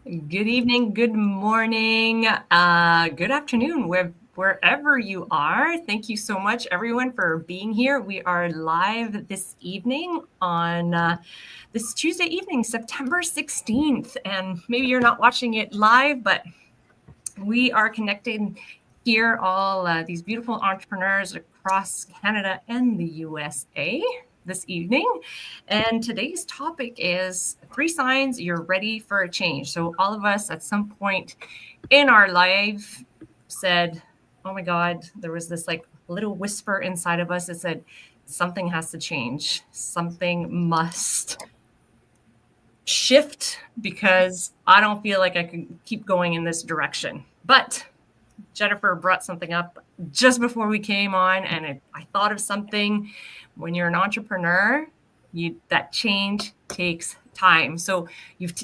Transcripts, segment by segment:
Good evening, good morning, good afternoon, wherever you are. Thank you so much, everyone, for being here. We are live this evening on this Tuesday evening, September 16th. And maybe you're not watching it live, but we are connecting here, all these beautiful entrepreneurs across Canada and the USA this evening. And today's topic is 3 signs you're ready for a change. So all of us at some point in our life said, oh my God, there was this like little whisper inside of us that said, something has to change. Something must shift because I don't feel like I can keep going in this direction. But Jennifer brought something up just before we came on, and I thought of something. When you're an entrepreneur, that change takes time. So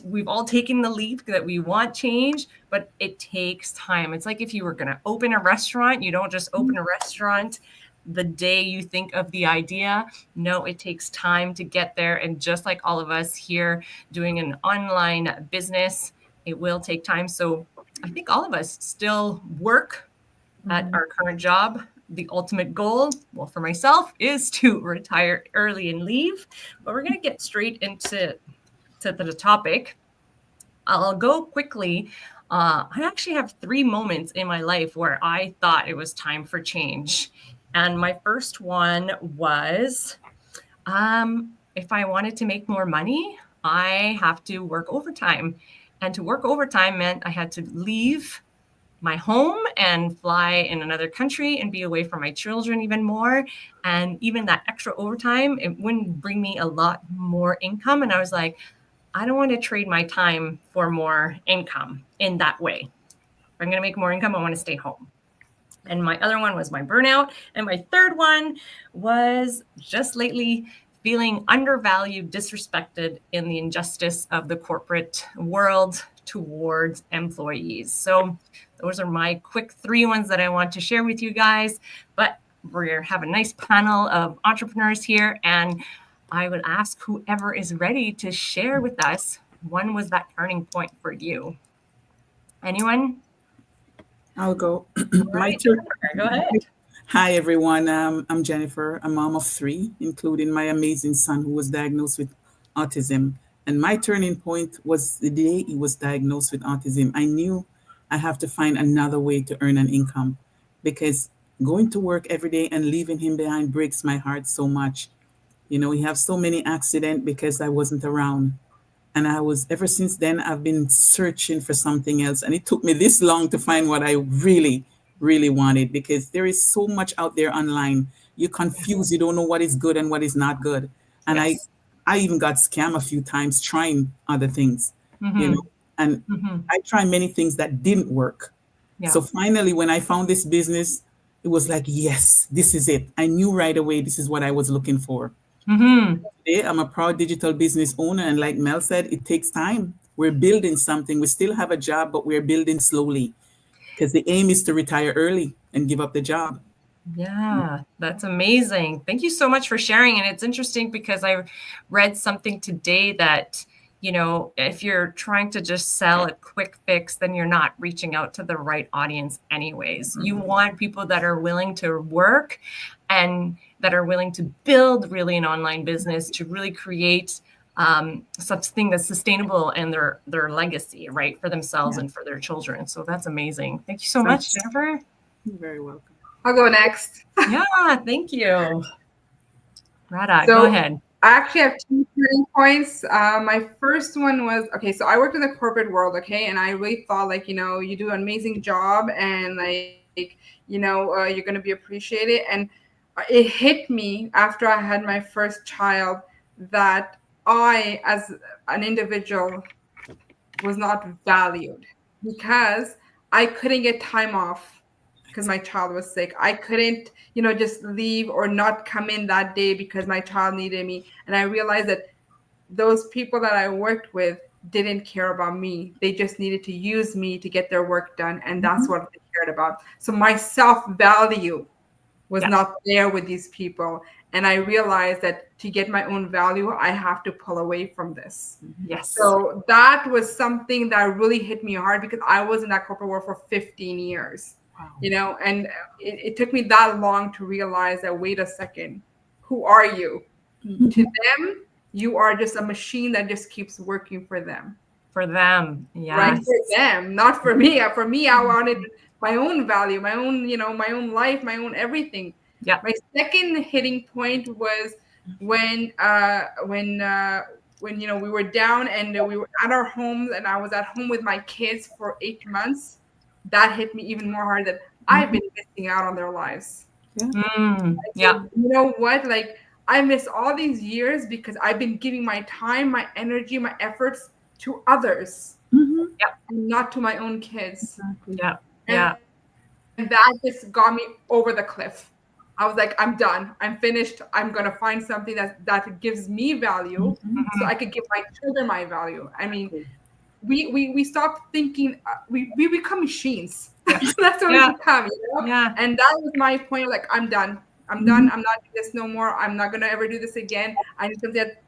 we've all taken the leap that we want change, but it takes time. It's like if you were going to open a restaurant, you don't just open a restaurant the day you think of the idea. No, it takes time to get there. And just like all of us here doing an online business, it will take time. So I think all of us still work at our current job. The ultimate goal, well, for myself, is to retire early and leave. But we're going to get straight into the topic. I'll go quickly. I actually have 3 moments in my life where I thought it was time for change. And my first one was if I wanted to make more money, I have to work overtime. And to work overtime meant I had to leave my home and fly in another country and be away from my children even more. And even that extra overtime, it wouldn't bring me a lot more income. And I was like, I don't want to trade my time for more income in that way. If I'm going to make more income, I want to stay home. And my other one was my burnout. And my third one was just lately feeling undervalued, disrespected in the injustice of the corporate world towards employees. So those are my quick 3 ones that I want to share with you guys. But we have a nice panel of entrepreneurs here, and I would ask whoever is ready to share with us, when was that turning point for you? Anyone? I'll go. My Right, turn. go ahead. Hi, everyone. I'm Jennifer, a mom of 3, including my amazing son who was diagnosed with autism. And my turning point was the day he was diagnosed with autism. I knew I have to find another way to earn an income because going to work every day and leaving him behind breaks my heart so much. You know, he have so many accidents because I wasn't around. And ever since then, I've been searching for something else. And it took me this long to find what I really, really wanted because there is so much out there online. You're confused. You don't know what is good and what is not good. And Yes. I even got scammed a few times trying other things, you Mm-hmm. know, and Mm-hmm. I tried many things that didn't work. Yeah. So finally, when I found this business, it was like, yes, this is it. I knew right away this is what I was looking for. Mm-hmm. Today, I'm a proud digital business owner, and like Mel said, it takes time. We're building something. We still have a job, but we're building slowly because the aim is to retire early and give up the job. Yeah, that's amazing. Thank you so much for sharing. And it's interesting because I read something today that, if you're trying to just sell a quick fix, then you're not reaching out to the right audience anyways. You want people that are willing to work and that are willing to build really an online business to really create something that's sustainable and their legacy, right, for themselves Yeah, and for their children. So that's amazing. Thank you so much, that's Jennifer. you're very welcome. I'll go next. Yeah, thank you. Rada, go So ahead. I actually have 2 turning points. My first one was okay. So I worked in the corporate world, okay, and I really thought like you do an amazing job and you're gonna be appreciated. And it hit me after I had my first child that I, as an individual, was not valued because I couldn't get time off because my child was sick. I couldn't, just leave or not come in that day because my child needed me. And I realized that those people that I worked with didn't care about me. They just needed to use me to get their work done. And that's what they cared about. So my self value was Yeah. not there with these people. And I realized that to get my own value, I have to pull away from this. Yes. So that was something that really hit me hard because I was in that corporate world for 15 years, Wow. and it took me that long to realize that, wait a second, who are you? Mhm. To them, you are just a machine that just keeps working for them. For them. Right? Yes. For them, not for me. For me, I wanted my own value, my own, my own life, my own everything. Yeah. My second hitting point was when we were down and we were at our homes and I was at home with my kids for 8 months. That hit me even more hard that I've been missing out on their lives. Yeah. So, you know what? Like, I miss all these years because I've been giving my time, my energy, my efforts to others, Mhm. and not to my own kids. Exactly. Yeah. And, Yeah. and that just got me over the cliff. I was like, I'm done. I'm finished. I'm gonna find something that gives me value, so I could give my children my value. I mean, we stop thinking. We become machines. That's what Yeah. we become. Yeah. And that was my point. Like, I'm done. I'm done. I'm not doing this no more. I'm not gonna ever do this again. I need something that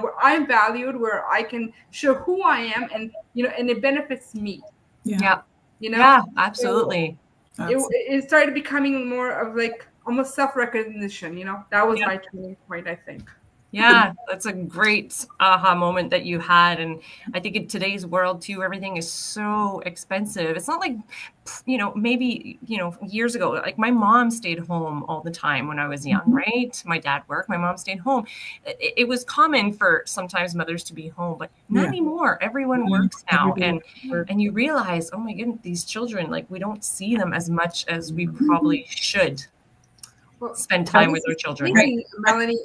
where I'm valued, where I can show who I am, and and it benefits me. Yeah. You know. Yeah. Absolutely. It started becoming more of like almost self-recognition. That was Yeah. my turning point, I think. Yeah, that's a great aha moment that you had. And I think in today's world too, everything is so expensive. It's not like, maybe, years ago, like my mom stayed home all the time when I was young, right? My dad worked, my mom stayed home. It was common for sometimes mothers to be home, but not Yeah. anymore. Everyone works now. Everybody works. And you realize, oh my goodness, these children, like we don't see them as much as we probably should spend time with our children, right? Melanie,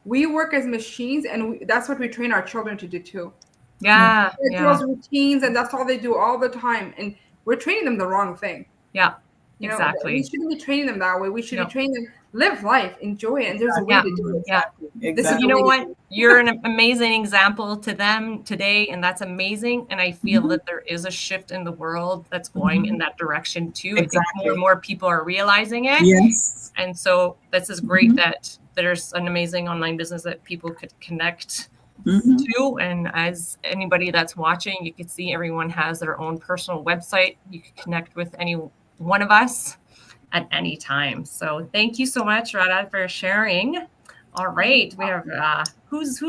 we work as machines, and that's what we train our children to do too. Yeah. It's those routines, and that's all they do all the time. And we're training them the wrong thing. Yeah. We Exactly. shouldn't be training them that way. We should No. be training them, live life, enjoy it, and there's a way Yeah. to do it. Yeah. Exactly. You know what? You're an amazing example to them today, and that's amazing. And I feel that there is a shift in the world that's going in that direction too. I think Exactly. more and more people are realizing it. Yes. And so this is great that there's an amazing online business that people could connect to. And as anybody that's watching, you can see everyone has their own personal website. You can connect with any one of us at any time. So thank you so much, Radha, for sharing. All right, we have who's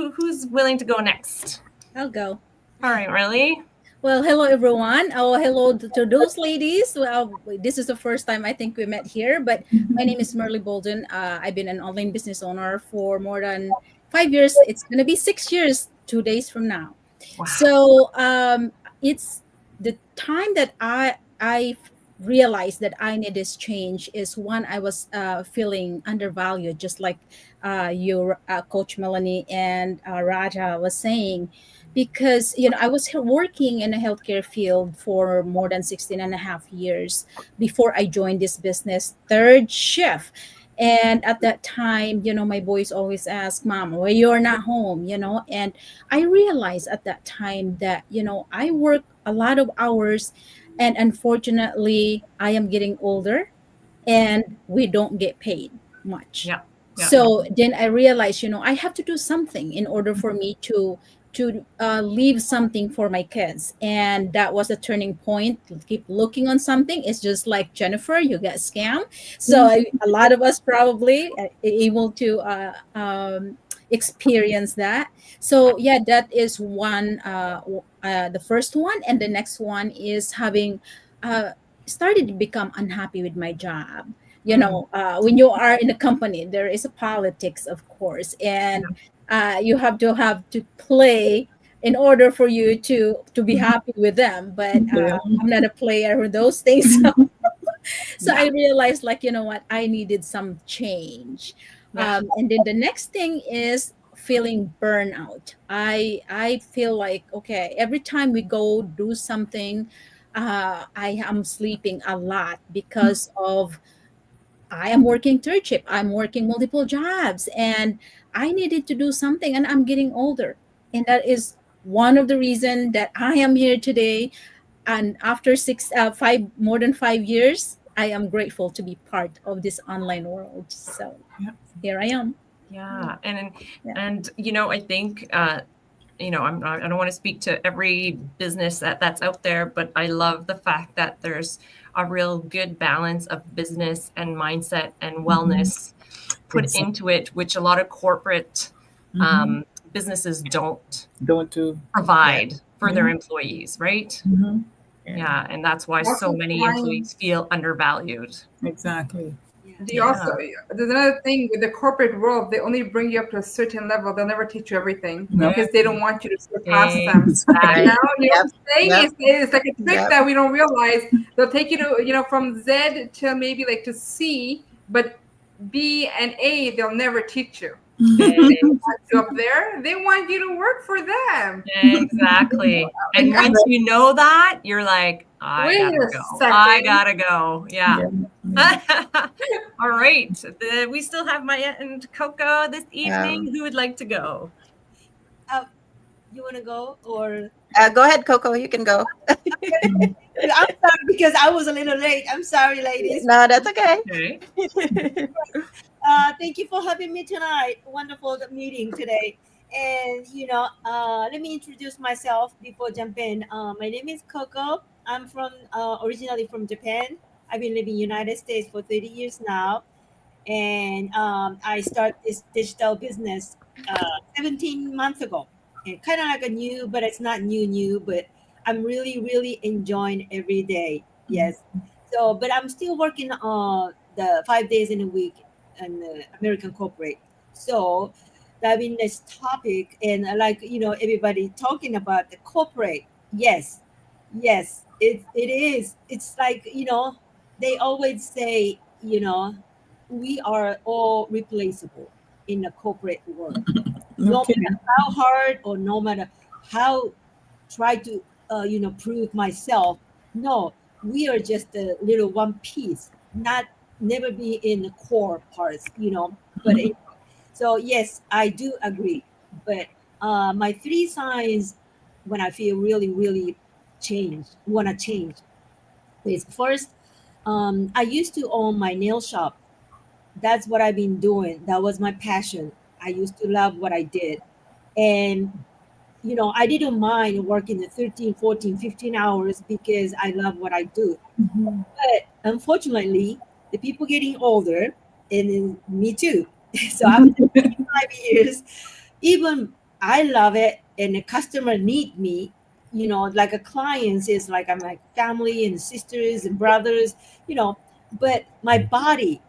willing to go next? I'll go. All right, really? Well, hello everyone. Oh, hello to those ladies. Well, this is the first time I think we met here, but my name is Merly Bolden. I've been an online business owner for more than 5 years. It's going to be 6 years 2 days from now. Wow. So it's the time that I realized that I need this change is when I was feeling undervalued, just like your Coach Melanie and Raja was saying, because I was working in a healthcare field for more than 16 and a half years before I joined this business, third shift. And at that time, my boys always ask, Mom, why you're not home, and I realized at that time that, I work a lot of hours, and unfortunately, I am getting older and we don't get paid much. Yeah. So then I realized, I have to do something in order for me to leave something for my kids. And that was a turning point. Keep looking on something. It's just like Jennifer, you get scammed. So a lot of us probably able to experience that. So yeah, that is one, the first one. And the next one is having started to become unhappy with my job. When you are in a company, there is a politics, of course, and you have to play in order for you to be happy with them. But I'm not a player with those things. So I realized, like, what, I needed some change. And then the next thing is feeling burnout. I feel like, okay, every time we go do something, I am sleeping a lot because of I am working third shift. I'm working multiple jobs, and I needed to do something, and I'm getting older. And that is one of the reasons that I am here today. And after more than 5 years, I am grateful to be part of this online world. So Yeah. here I am. Yeah. Yeah. And I think I don't want to speak to every business that's out there, but I love the fact that there's a real good balance of business and mindset and wellness put Exactly. into it, which a lot of corporate Mhm. businesses don't Don't do. provide for their Yeah. employees, right? Mhm. Yeah, and that's why so Also many find employees feel undervalued. Exactly. Yeah. They Yeah. also there's another thing with the corporate world. They only bring you up to a certain level. They'll never teach you everything No. because they don't want you to surpass them. Exactly. You know what Yep. I'm saying? Yep. It's like a trick Yep. that we don't realize. They'll take you to from Z to maybe like to C, but B and A they'll never teach you. Want you up there, they want you to work for them. Exactly. And once you know that, you're like, I Wait gotta a go. second. I gotta go. Yeah. Yeah. All right. We still have Maya and Coco this evening. Who would like to go? You want to go or go ahead, Coco? You can go. I'm sorry because I was a little late. I'm sorry, ladies. No, that's okay. Okay. Thank you for having me tonight. Wonderful meeting today. And let me introduce myself before jump in. My name is Coco. I'm from originally from Japan. I've been living in the United States for 30 years now, and I started this digital business 17 months ago. And kind of like a new, but it's not new. But I'm really enjoying every day. Yes. So, but I'm still working the 5 days in a week in the American corporate. So that been this topic, and everybody talking about the corporate. Yes, it is. It's like they always say we are all replaceable in the corporate world. No Okay. matter how hard or no matter how try to prove myself. No, we are just a little one piece, not never be in the core parts. But so yes, I do agree. But my three signs when I feel really want to change is first, I used to own my nail shop. That's what I've been doing. That was my passion. I used to love what I did. And I didn't mind working the 13, 14, 15 hours because I love what I do. Mhm. But unfortunately, the people getting older, and then me too. So after 5 years, even I love it and the customer need me, like a clients is like I'm like family and sisters and brothers, but my body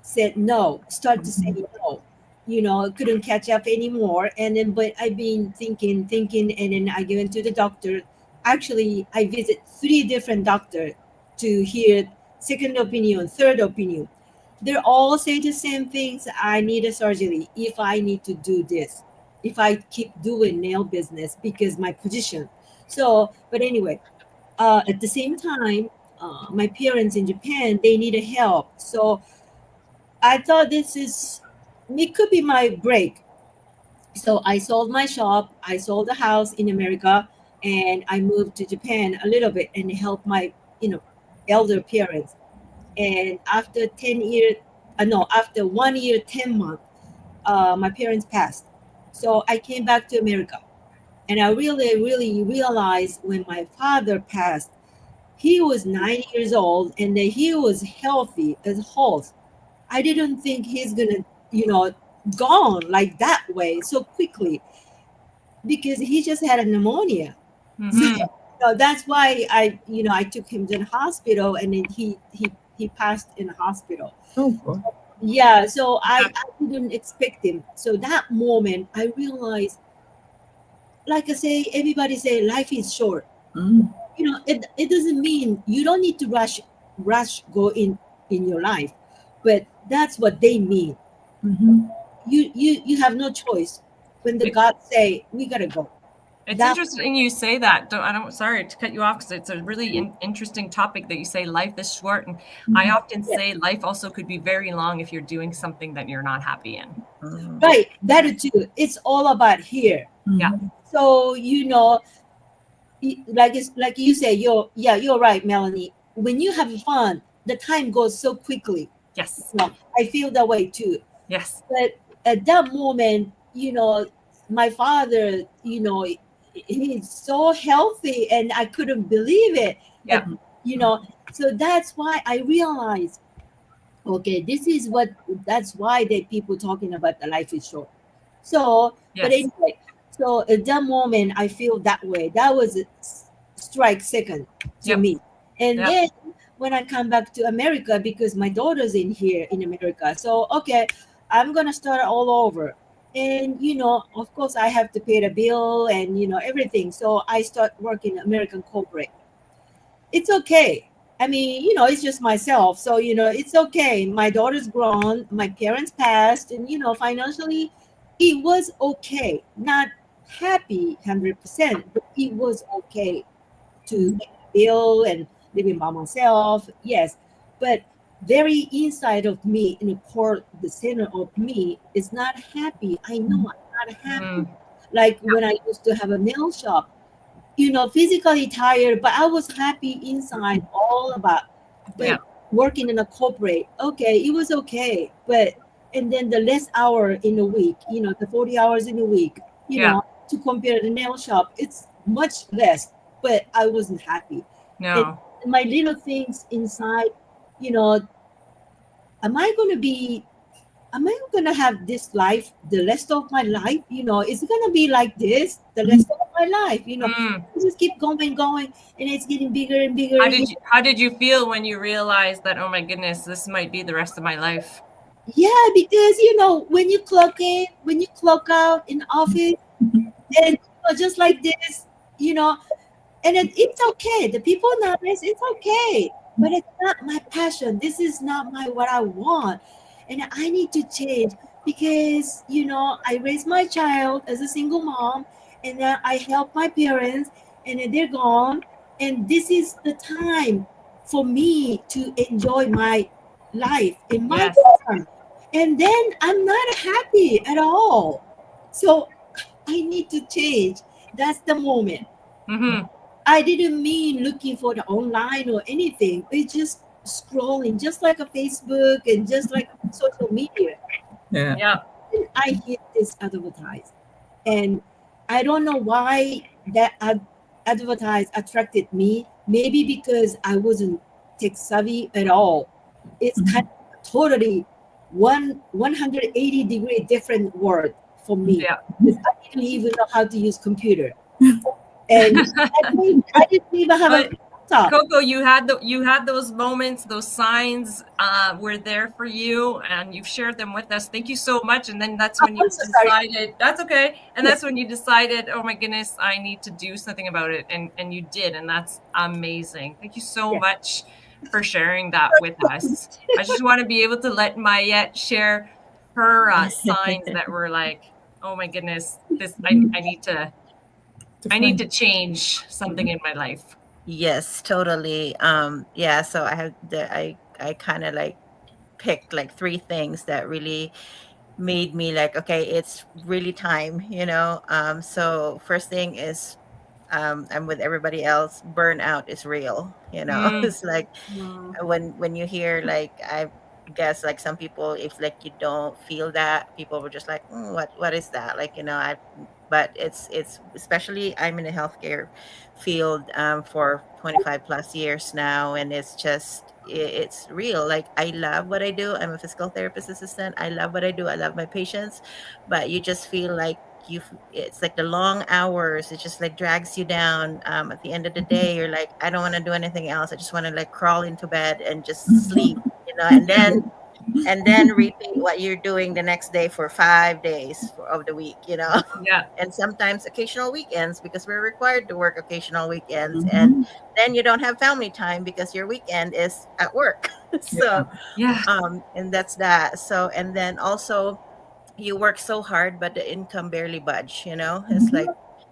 said no, start to say no. Couldn't catch up anymore. And then, but I've been thinking, and then I go into the doctor. Actually, I visit 3 different doctors to hear second opinion, third opinion. They're all saying the same things. I need a surgery if I need to do this, if I keep doing nail business because my position. So, but anyway, at the same time, my parents in Japan, they needed help. So I thought it could be my break. So I sold my shop, I sold the house in America, and I moved to Japan a little bit and helped my, elder parents. And after 10 years, no, after 1 year, 10 months, my parents passed. So I came back to America. And I really realized when my father passed, he was 90 years old and that he was healthy as horse. I didn't think he's gonna, gone like that way so quickly because he just had a pneumonia. Mhm. So that's why I took him to the hospital and then he passed in the hospital. Oh, God. Yeah, so I didn't expect him. So that moment I realized, like I say, everybody say life is short. Mm. It doesn't mean you don't need to rush go in your life, but that's what they mean. Mhm. You have no choice when the God say we gotta go. It's That- interesting you say that. Sorry to cut you off because it's a really interesting topic that you say life is short. And I often say life also could be very long if you're doing something that you're not happy in. Right, that too. It's all about here. Yeah. Mhm. So like you say, you're right, Melanie. When you have fun, the time goes so quickly. Yes. I feel that way too. Yes. But at that moment, my father, he's so healthy, and I couldn't believe it. Yeah. So that's why I realized, okay, that's why the people talking about the life is short. So, but Yes. anyway, so at that moment, I feel that way. That was a strike second to Yep. me. And Yep. then when I come back to America, because my daughter's in here in America, so okay, I'm gonna start all over. And of course, I have to pay the bill and everything. So I start working American corporate. It's okay. I mean, it's just myself. So, it's okay. My daughter's grown, my parents passed, and, financially, it was okay. Not happy 100%, but it was okay to pay the bill and living by myself. Yes. But very inside of me, in the core, the center of me is not happy. I know I'm not happy. Like when I used to have a nail shop, physically tired, but I was happy inside all about. But Yeah. working in a corporate, okay, it was okay. But and then the less hour in a week, the 40 hours in a week, Yeah. to compare the nail shop, it's much less. But I wasn't happy. No. And my little things inside, am I going to have this life the rest of my life? Is it going to be like this the rest of my life? Just keep going, and it's getting bigger and bigger. How did you feel when you realized that, oh my goodness, this might be the rest of my life? Yeah, because when you clock in, when you clock out in office, and just like this, and it's okay. The people nowadays, it's okay, but it's not my passion. This is not what I want, and I need to change because I raised my child as a single mom, and then I help my parents, and then they're gone, and this is the time for me to enjoy my life in my Yes. time, and then I'm not happy at all. So I need to change. That's the moment. Mm-hmm. I didn't mean looking for the online or anything. It's just scrolling, just like a Facebook and just like social media. Yeah. Yeah. And I hit this advertise, and I don't know why that advertise attracted me. Maybe because I wasn't tech savvy at all. It's kind of totally 180-degree different world for me. Yeah. Because I didn't even know how to use computer. And I didn't even have a laptop. Coco, you had those moments, those signs were there for you, and you've shared them with us. Thank you so much. And then that's when you decided, that's okay. And that's when you decided, oh my goodness, I need to do something about it. And you did, and that's amazing. Thank you so much for sharing that with us. I just want to be able to let Mayette share her signs that were like, oh my goodness, I need to change something in my life. Yes, totally. Yeah, so I kind of like picked like three things that really made me like, okay, it's really time, so first thing is, I'm with everybody else, burnout is real. It's like when you hear, like, I guess like some people, if like you don't feel that, people were just like, what is that, like, but it's especially, I'm in the healthcare field for 25 plus years now, and it's just it's real. Like, I love what I do. I'm a physical therapist assistant. I love what I do. I love my patients, but you just feel like it's like the long hours, it just like drags you down. At the end of the day, you're like, I don't want to do anything else. I just want to like crawl into bed and just sleep, and then repeat what you're doing the next day for 5 days of the week. Yeah. And sometimes occasional weekends, because we're required to work occasional weekends. And then you don't have family time because your weekend is at work. So Yeah. And that's that. So, and then also, you work so hard, but the income barely budge. It's like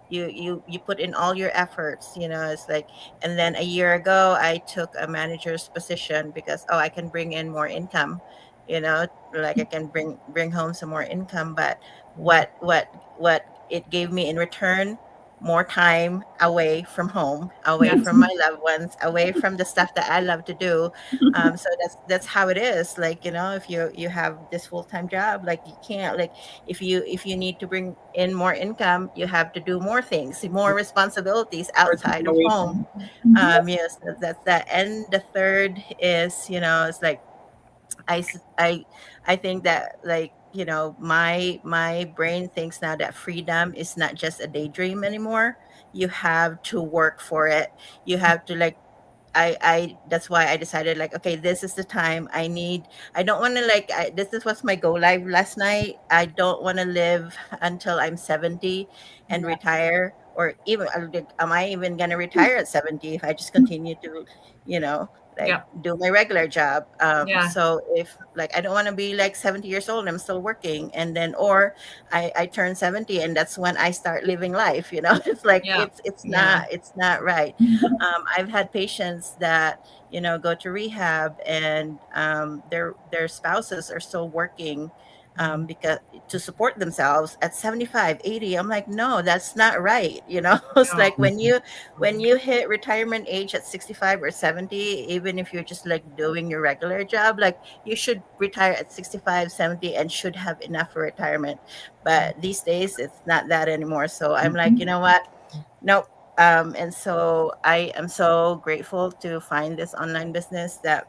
you put in all your efforts. It's like, and then a year ago I took a manager's position because, I can bring in more income, like I can bring home some more income. But what it gave me in return more time away from home, away Yes. from my loved ones, away from the stuff that I love to do. So that's how it is. Like, if you have this full-time job, like you can't, like, if you need to bring in more income, you have to do more things, more responsibilities Or take outside it of away home. from. Yes, that's that. And the third is, it's like I s- I think that, like, my brain thinks now that freedom is not just a daydream anymore. You have to work for it. You have to, like, I that's why I decided, like, okay, this is the time I don't want to, like, this is what's my goal live last night. I don't want to live until I'm 70 and retire, or even, like, am I even going to retire at 70 if I just continue to, you know like, Yeah. do my regular job. Yeah. So if, like, I don't want to be like 70 years old and I'm still working, and then, or I turn 70 and that's when I start living life. It's like, Yeah. it's not right. I've had patients that, go to rehab, and their spouses are still working, because to support themselves at 75, 80. I'm like, no, that's not right. It's No. like, when you hit retirement age at 65 or 70, even if you're just like doing your regular job, like, you should retire at 65, 70, and should have enough for retirement. But these days it's not that anymore. So I'm like, you know what? Nope. And so I am so grateful to find this online business that,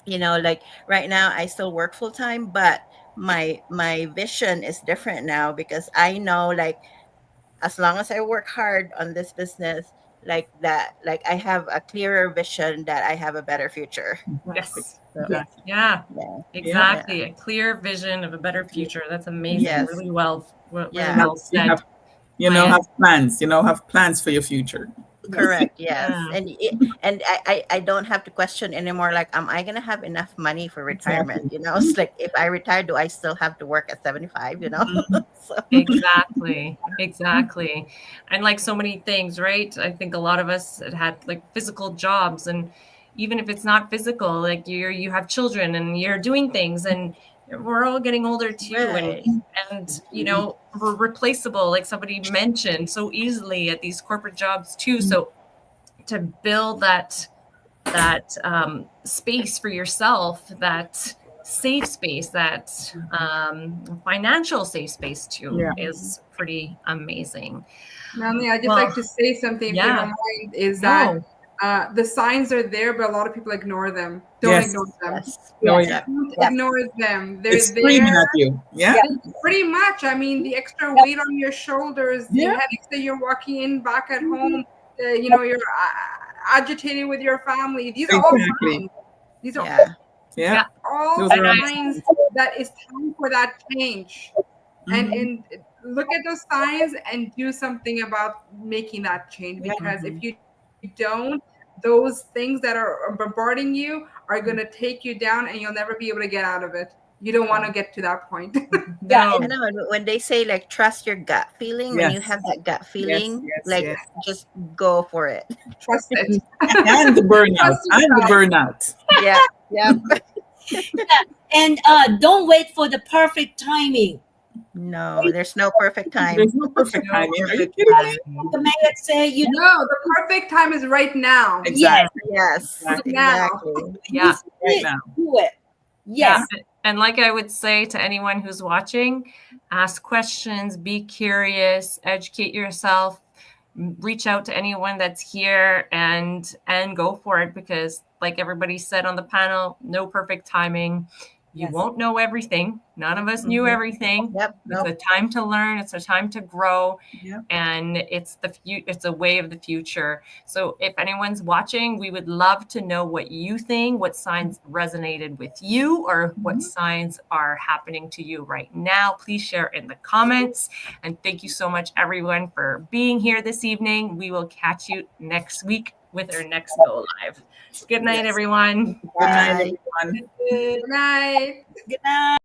like, right now I still work full time, but my vision is different now, because I know, like, as long as I work hard on this business, like that, like, I have a clearer vision that I have a better future. Yes. So, Exactly. Yeah. yeah. Exactly. A clear vision of a better future. That's amazing. Yes. Really well, really Yeah. well You said. have, Plan. have plans. Have plans for your future. Correct. Yes. Yeah. And I don't have to question anymore. Like, am I gonna have enough money for retirement? Exactly. It's like, if I retire, do I still have to work at 75? Mhm. So, Exactly. Exactly. And like so many things, right? I think a lot of us had like physical jobs, and even if it's not physical, like you have children and you're doing things, and we're all getting older too. right. And we're replaceable, like somebody mentioned, so easily at these corporate jobs too. So to build that space for yourself, that safe space, that financial safe space too, Yeah. is pretty amazing. Melanie, I'd just Well, like to say something, if you yeah. don't mind, is that No. the signs are there, but a lot of people ignore them. Don't Yes. ignore them. Yes. Oh, Yes. yeah. Don't Yep. ignore them. They're It's screaming there. at you. Yeah. Yeah. Pretty much. I mean, the extra weight on your shoulders, the Yeah. headaches that you're walking in back at home, you're agitated with your family. These are all Exactly. signs. These are Yeah. Yeah. all Those are all signs that it's time for that change. Mhm. And look at those signs and do something about making that change, because if you don't, those things that are bombarding you are going to take you down, and you'll never be able to get out of it. You don't want to get to that point. Yeah, No. I know, and when they say, like, trust your gut feeling, when you Yes. have that gut feeling, yes, like, yes. just go for it. Trust it. And the burnout. Trust And the yourself. burnout. Yeah. Yeah. And don't wait for the perfect timing. No, there's no perfect time. There's no perfect No timing. Are you perfect kidding me? timing. The man say you know, No, the perfect time is right now. Exactly. Yes. Exactly. Now. Exactly. Yeah. you see Right it, now. do it. Yes. Yeah. And like I would say to anyone who's watching, ask questions, be curious, educate yourself, reach out to anyone that's here, and go for it, because like everybody said on the panel, no perfect timing. You Yes. won't know everything. None of us knew Mhm. everything. Yep. It's Nope. a time to learn. It's a time to grow, Yep. and it's it's a way of the future. So if anyone's watching, we would love to know what you think, what signs resonated with you, or what signs are happening to you right now. Please share in the comments. And thank you so much, everyone, for being here this evening. We will catch you next week with our next Go Live. Good night, Yes. everyone. Good night, Bye. everyone. Good night. Good night.